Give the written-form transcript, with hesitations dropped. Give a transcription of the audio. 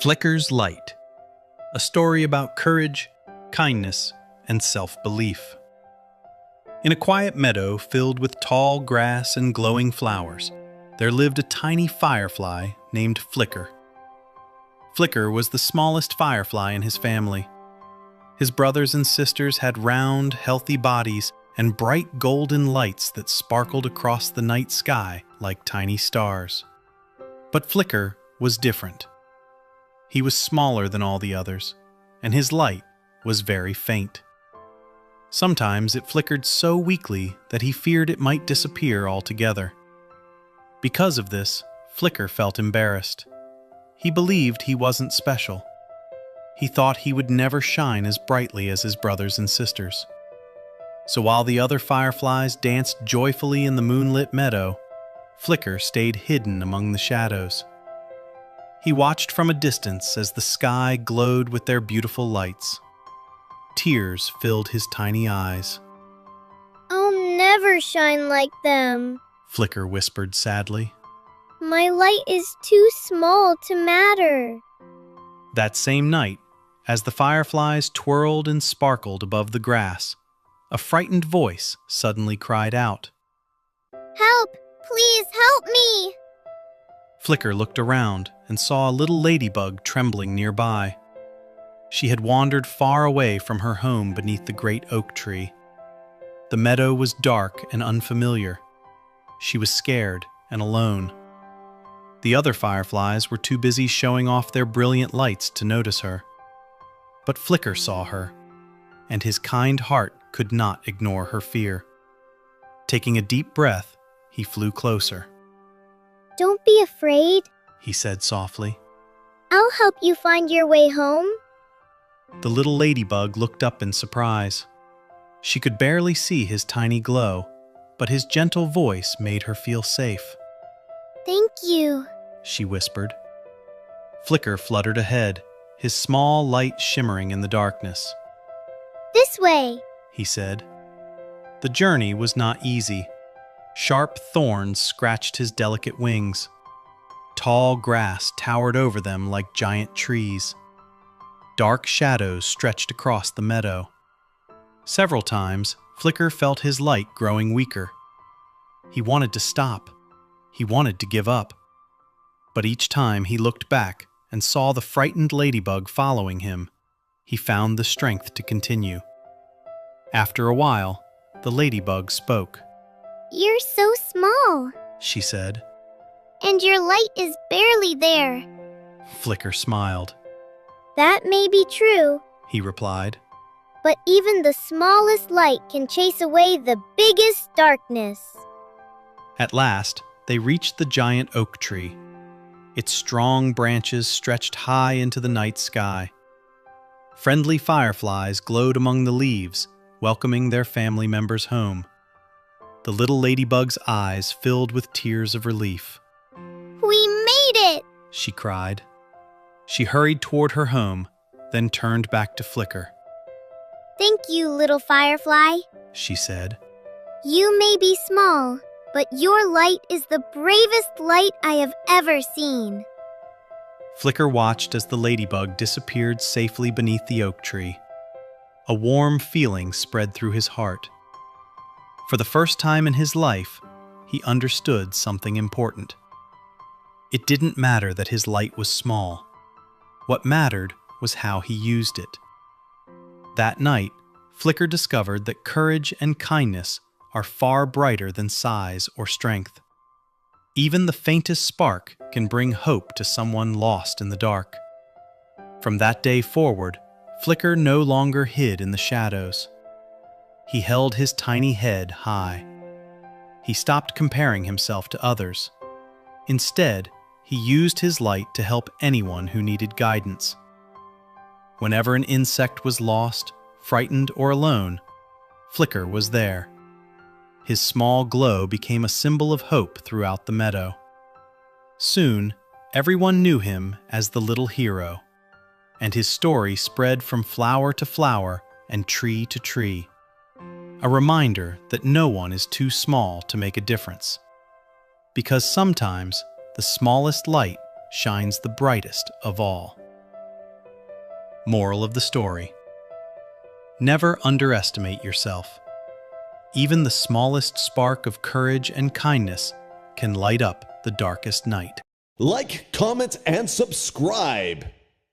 Flicker's Light, a story about courage, kindness, and self-belief. In a quiet meadow filled with tall grass and glowing flowers, there lived a tiny firefly named Flicker. Flicker was the smallest firefly in his family. His brothers and sisters had round, healthy bodies and bright golden lights that sparkled across the night sky like tiny stars. But Flicker was different. He was smaller than all the others, and his light was very faint. Sometimes it flickered so weakly that he feared it might disappear altogether. Because of this, Flicker felt embarrassed. He believed he wasn't special. He thought he would never shine as brightly as his brothers and sisters. So while the other fireflies danced joyfully in the moonlit meadow, Flicker stayed hidden among the shadows. He watched from a distance as the sky glowed with their beautiful lights. Tears filled his tiny eyes. "I'll never shine like them," Flicker whispered sadly. "My light is too small to matter." That same night, as the fireflies twirled and sparkled above the grass, a frightened voice suddenly cried out. "Help! Please help me!" Flicker looked around and saw a little ladybug trembling nearby. She had wandered far away from her home beneath the great oak tree. The meadow was dark and unfamiliar. She was scared and alone. The other fireflies were too busy showing off their brilliant lights to notice her. But Flicker saw her, and his kind heart could not ignore her fear. Taking a deep breath, he flew closer. "Don't be afraid," he said softly. "I'll help you find your way home." The little ladybug looked up in surprise. She could barely see his tiny glow, but his gentle voice made her feel safe. "Thank you," she whispered. Flicker fluttered ahead, his small light shimmering in the darkness. "This way," he said. The journey was not easy. Sharp thorns scratched his delicate wings. Tall grass towered over them like giant trees. Dark shadows stretched across the meadow. Several times, Flicker felt his light growing weaker. He wanted to stop. He wanted to give up. But each time he looked back and saw the frightened ladybug following him, he found the strength to continue. After a while, the ladybug spoke. "You're so small," she said. "and your light is barely there." Flicker smiled. "That may be true, he replied. but even the smallest light can chase away the biggest darkness." At last, they reached the giant oak tree. Its strong branches stretched high into the night sky. Friendly fireflies glowed among the leaves, welcoming their family members home. The little ladybug's eyes filled with tears of relief. "We made it!" she cried. She hurried toward her home, then turned back to Flicker. "Thank you, little firefly," she said. "You may be small, but your light is the bravest light I have ever seen." Flicker watched as the ladybug disappeared safely beneath the oak tree. A warm feeling spread through his heart. For the first time in his life, he understood something important. It didn't matter that his light was small. What mattered was how he used it. That night, Flicker discovered that courage and kindness are far brighter than size or strength. Even the faintest spark can bring hope to someone lost in the dark. From that day forward, Flicker no longer hid in the shadows. He held his tiny head high. He stopped comparing himself to others. Instead, he used his light to help anyone who needed guidance. Whenever an insect was lost, frightened, or alone, Flicker was there. His small glow became a symbol of hope throughout the meadow. Soon, everyone knew him as the little hero, and his story spread from flower to flower and tree to tree. A reminder that no one is too small to make a difference. Because sometimes the smallest light shines the brightest of all. Moral of the story: never underestimate yourself. Even the smallest spark of courage and kindness can light up the darkest night. Like, comment, and subscribe.